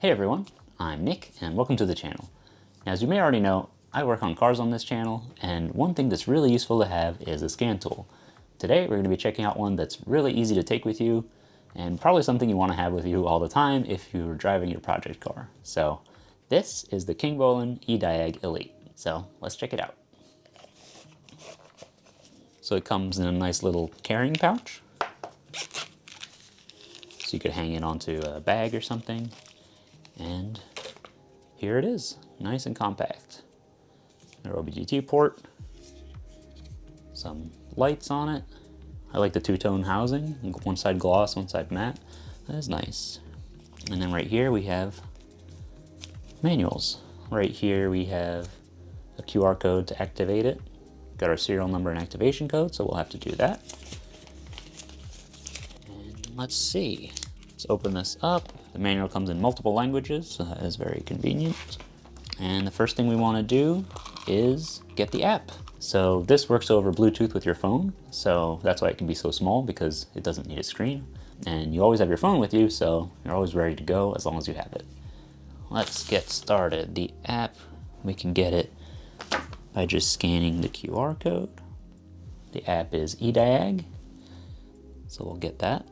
Hey everyone, I'm Nick and welcome to the channel. Now, as you may already know, I work on cars on this channel, and one thing that's really useful to have is a scan tool. Today we're going to be checking out one that's really easy to take with you and probably something you want to have with you all the time if you're driving your project car. So this is the Kingbolen Ediag Elite. So let's check it out. So it comes in a nice little carrying pouch. So you could hang it onto a bag or something. And here it is, nice and compact. Their OBDII port, some lights on it. I like the two-tone housing, one side gloss, one side matte. That is nice. And then right here we have manuals. Right here we have a QR code to activate it. Got our serial number and activation code, so we'll have to do that. And let's see. Let's open this up. The manual comes in multiple languages, so that is very convenient. And the first thing we want to do is get the app. So this works over Bluetooth with your phone, so that's why it can be so small, because it doesn't need a screen. And you always have your phone with you, so you're always ready to go as long as you have it. Let's get started. The app, we can get it by just scanning the QR code. The app is Ediag, so we'll get that.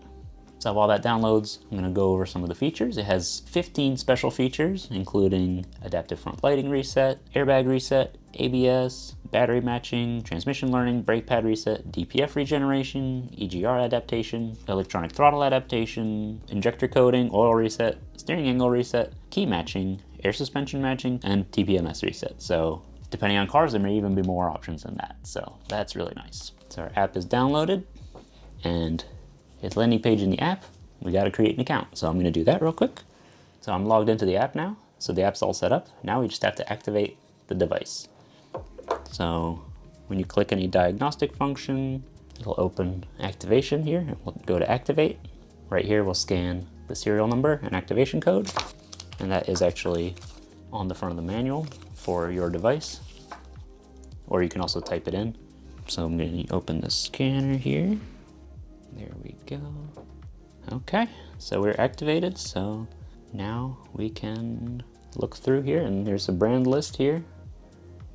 So while that downloads, I'm going to go over some of the features. It has 15 special features, including adaptive front lighting reset, airbag reset, ABS, battery matching, transmission learning, brake pad reset, DPF regeneration, EGR adaptation, electronic throttle adaptation, injector coating, oil reset, steering angle reset, key matching, air suspension matching, and TPMS reset. So depending on cars, there may even be more options than that. So that's really nice. So our app is downloaded, and it's landing page in the app. We got to create an account. So I'm going to do that real quick. So I'm logged into the app now. So the app's all set up. Now we just have to activate the device. So when you click any diagnostic function, it'll open activation here. And we'll go to activate. Right here, we'll scan the serial number and activation code. And that is actually on the front of the manual for your device. Or you can also type it in. So I'm going to open the scanner here. There we go. Okay, so we're activated. So now we can look through here, and there's a brand list here.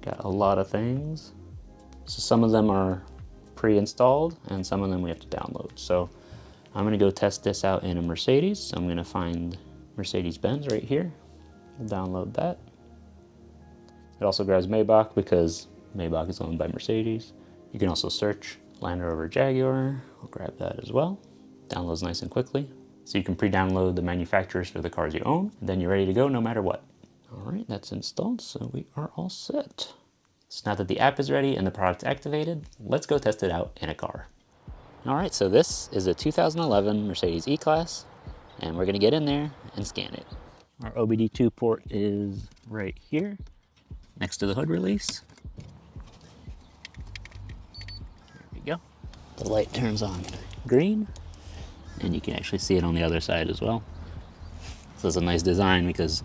Got a lot of things. So some of them are pre-installed and some of them we have to download. So I'm gonna go test this out in a Mercedes. So I'm gonna find Mercedes-Benz right here. We'll download that. It also grabs Maybach because Maybach is owned by Mercedes. You can also search Land Rover Jaguar. I'll grab that as well. Downloads nice and quickly. So you can pre-download the manufacturers for the cars you own, and then you're ready to go no matter what. All right, that's installed, so we are all set. So now that the app is ready and the product's activated, let's go test it out in a car. All right, so this is a 2011 Mercedes E-Class, and we're gonna get in there and scan it. Our OBD2 port is right here, next to the hood release. Go. The light turns on green, and you can actually see it on the other side as well. So it's a nice design because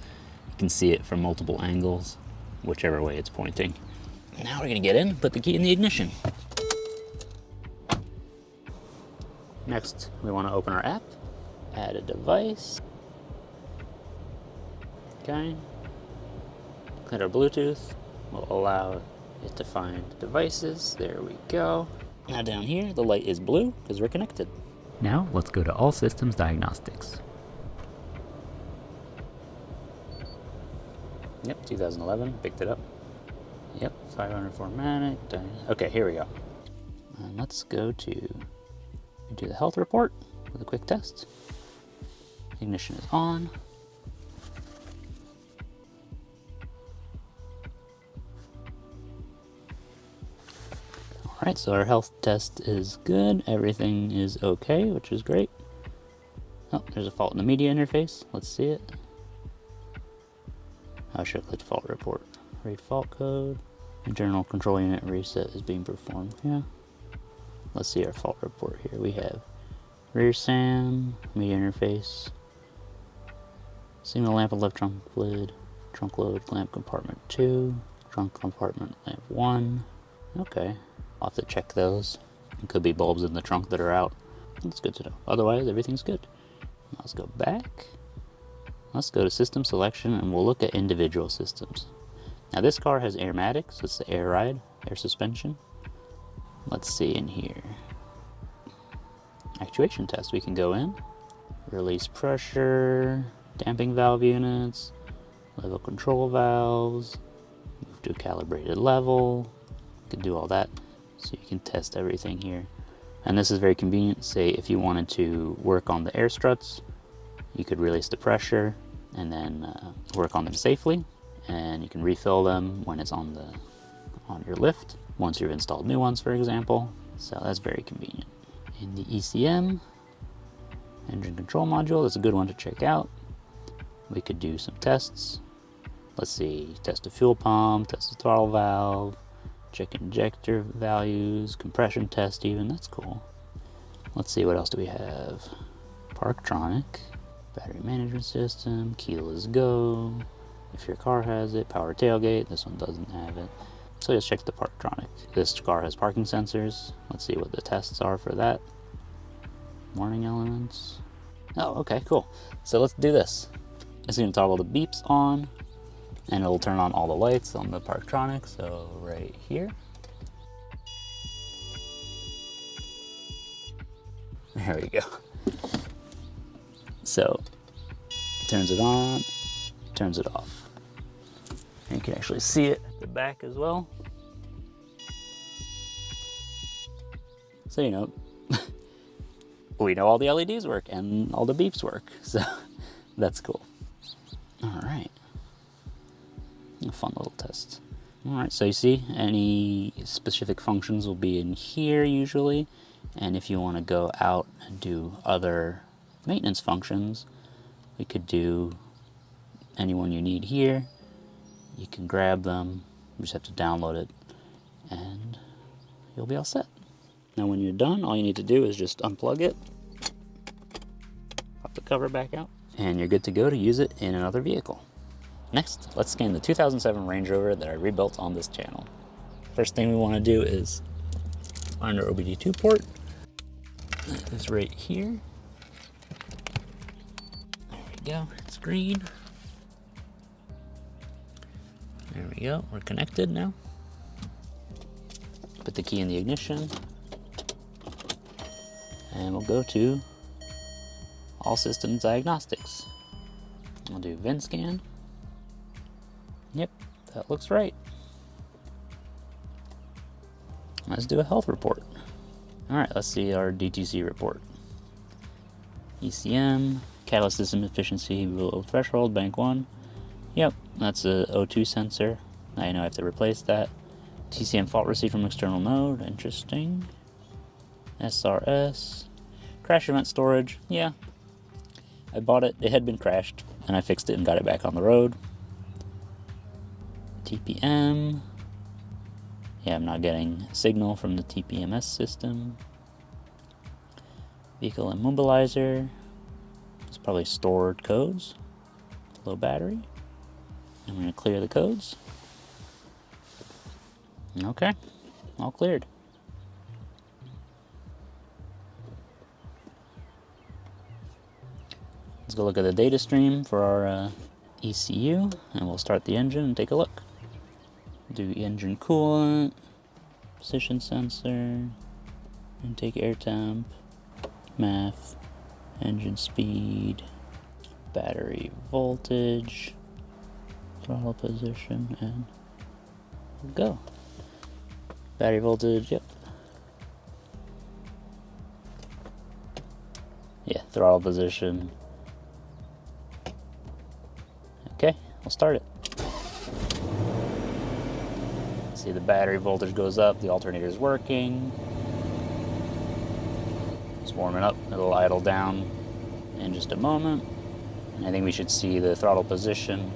you can see it from multiple angles, whichever way it's pointing. Now we're gonna get in, put the key in the ignition. Next, we want to open our app, add a device. Okay. Click our Bluetooth. We'll allow it to find devices. There we go. Now down here, the light is blue because we're connected. Now let's go to All Systems Diagnostics. Yep, 2011, picked it up. Yep, 500 Okay, here we go. And let's go to do the health report with a quick test. Ignition is on. Alright, so our health test is good. Everything is okay, which is great. Oh, there's a fault in the media interface. Let's see it. I should have clicked fault report. Read fault code. Internal control unit reset is being performed. Yeah. Let's see our fault report here. We have rear SAM, media interface, signal lamp and left trunk lid, trunk load lamp compartment 2, trunk compartment lamp 1. Okay. I'll have to check those. It could be bulbs in the trunk that are out. That's good to know. Otherwise, everything's good. Let's go back. let's go to system selection and we'll look at individual systems. Now this car has airmatic, so it's the air ride, air suspension. Let's see in here. Actuation test, we can go in, release pressure, damping valve units, level control valves, move to a calibrated level. You can do all that, so you can test everything here. And this is very convenient. Say if you wanted to work on the air struts, you could release the pressure and then work on them safely, and you can refill them when it's on your lift, once you've installed new ones, for example. So that's very convenient. In the ECM, engine control module, that's a good one to check out. We could do some tests. Let's see, test the fuel pump, test the throttle valve, check injector values, compression test even, that's cool. Let's see, what else do we have? Parktronic, battery management system, keyless go, if your car has it, power tailgate, this one doesn't have it. So let's check the parktronic. This car has parking sensors. Let's see what the tests are for that. Warning elements. Oh, okay, cool. So let's do this. It's gonna toggle the beeps on, and it'll turn on all the lights on the parktronic. So right here. There we go. So turns it on, turns it off. And you can actually see it at the back as well. So you know, we know all the LEDs work and all the beeps work, so that's cool. All right, a fun little test. All right, so you see any specific functions will be in here usually, and if you want to go out and do other maintenance functions, we could do any one you need here. You can grab them, you just have to download it, and you'll be all set. Now when you're done, all you need to do is just unplug it, pop the cover back out, and you're good to go to use it in another vehicle. Next, let's scan the 2007 Range Rover that I rebuilt on this channel. First thing we want to do is find our OBDII port. It's right here. There we go, it's green. There we go, we're connected now. Put the key in the ignition. And we'll go to All Systems Diagnostics. We'll do VIN scan. Yep, that looks right. Let's do a health report. All right, let's see our DTC report. ECM, catalyst system efficiency below threshold, bank 1. Yep, that's a O2 sensor. I know I have to replace that. TCM fault received from external node, interesting. SRS, crash event storage, yeah. I bought it, it had been crashed, and I fixed it and got it back on the road. TPM, yeah, I'm not getting signal from the TPMS system. Vehicle immobilizer, it's probably stored codes, low battery. I'm going to clear the codes. Okay, all cleared. Let's go look at the data stream for our ECU, and we'll start the engine and take a look. Do engine coolant, position sensor, intake air temp, MAF, engine speed, battery voltage, throttle position, and go. Battery voltage, yep. Yeah, throttle position. Okay, we'll start it. See, the battery voltage goes up, the alternator is working. It's warming up, it'll idle down in just a moment. And I think we should see the throttle position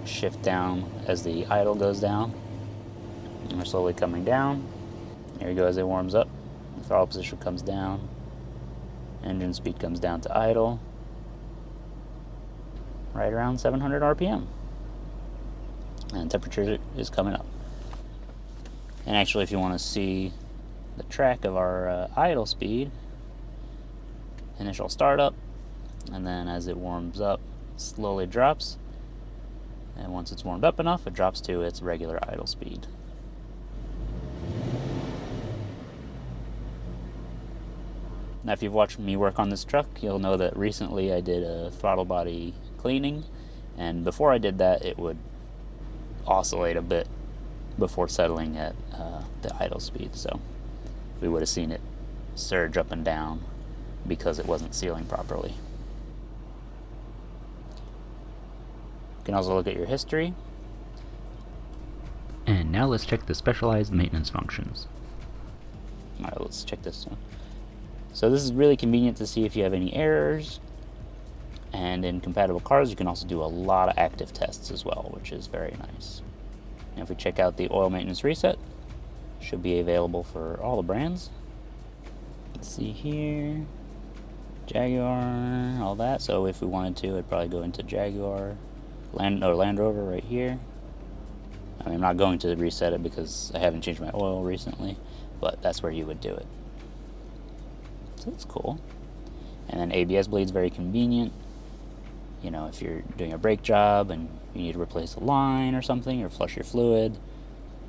shift down as the idle goes down. And we're slowly coming down. Here we go as it warms up. The throttle position comes down. Engine speed comes down to idle. Right around 700 RPM. And temperature is coming up. And actually, if you want to see the track of our idle speed, initial startup, and then as it warms up, slowly drops, and once it's warmed up enough, it drops to its regular idle speed. Now, if you've watched me work on this truck, you'll know that recently I did a throttle body cleaning, and before I did that, it would oscillate a bit before settling at the idle speed, so we would have seen it surge up and down because it wasn't sealing properly. You can also look at your history. And now let's check the specialized maintenance functions. Alright, let's check this one. So this is really convenient to see if you have any errors, and in compatible cars you can also do a lot of active tests as well, which is very nice. Now if we check out the oil maintenance reset, it should be available for all the brands. Let's see here, Jaguar, all that. So if we wanted to, I'd probably go into Jaguar, Land Rover right here. I mean, I'm not going to reset it because I haven't changed my oil recently, but that's where you would do it. So that's cool. And then ABS bleed's very convenient. You know, if you're doing a brake job and you need to replace a line or something, or flush your fluid,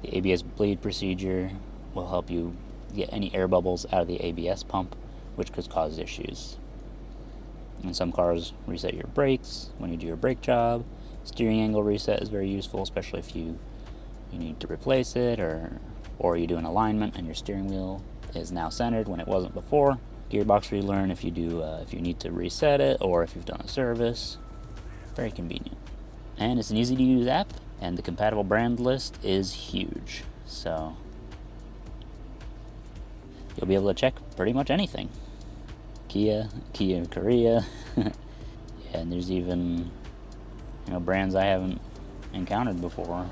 the ABS bleed procedure will help you get any air bubbles out of the ABS pump, which could cause issues. In some cars, reset your brakes when you do your brake job. Steering angle reset is very useful, especially if you need to replace it, or you do an alignment and your steering wheel is now centered when it wasn't before. Gearbox relearn if you need to reset it, or if you've done a service. Very convenient. And it's an easy to use app, and the compatible brand list is huge. So you'll be able to check pretty much anything. Kia in Korea. Yeah, and there's even, you know, brands I haven't encountered before.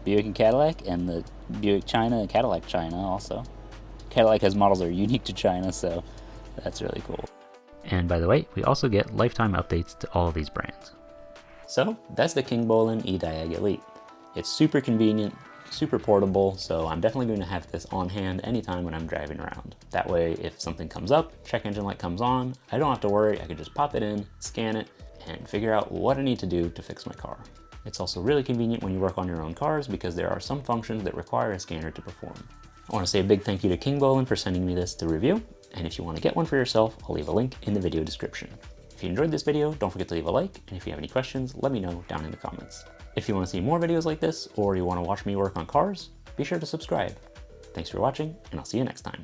Buick and Cadillac, and the Buick China and Cadillac China also. Cadillac has models that are unique to China, so that's really cool. And by the way, we also get lifetime updates to all of these brands. So that's the Kingbolen Ediag Elite. It's super convenient, super portable, so I'm definitely going to have this on hand anytime when I'm driving around. That way, if something comes up, check engine light comes on, I don't have to worry, I can just pop it in, scan it, and figure out what I need to do to fix my car. It's also really convenient when you work on your own cars because there are some functions that require a scanner to perform. I want to say a big thank you to Kingbolen for sending me this to review, and if you want to get one for yourself, I'll leave a link in the video description. If you enjoyed this video, don't forget to leave a like, and if you have any questions, let me know down in the comments. If you want to see more videos like this, or you want to watch me work on cars, be sure to subscribe. Thanks for watching, and I'll see you next time.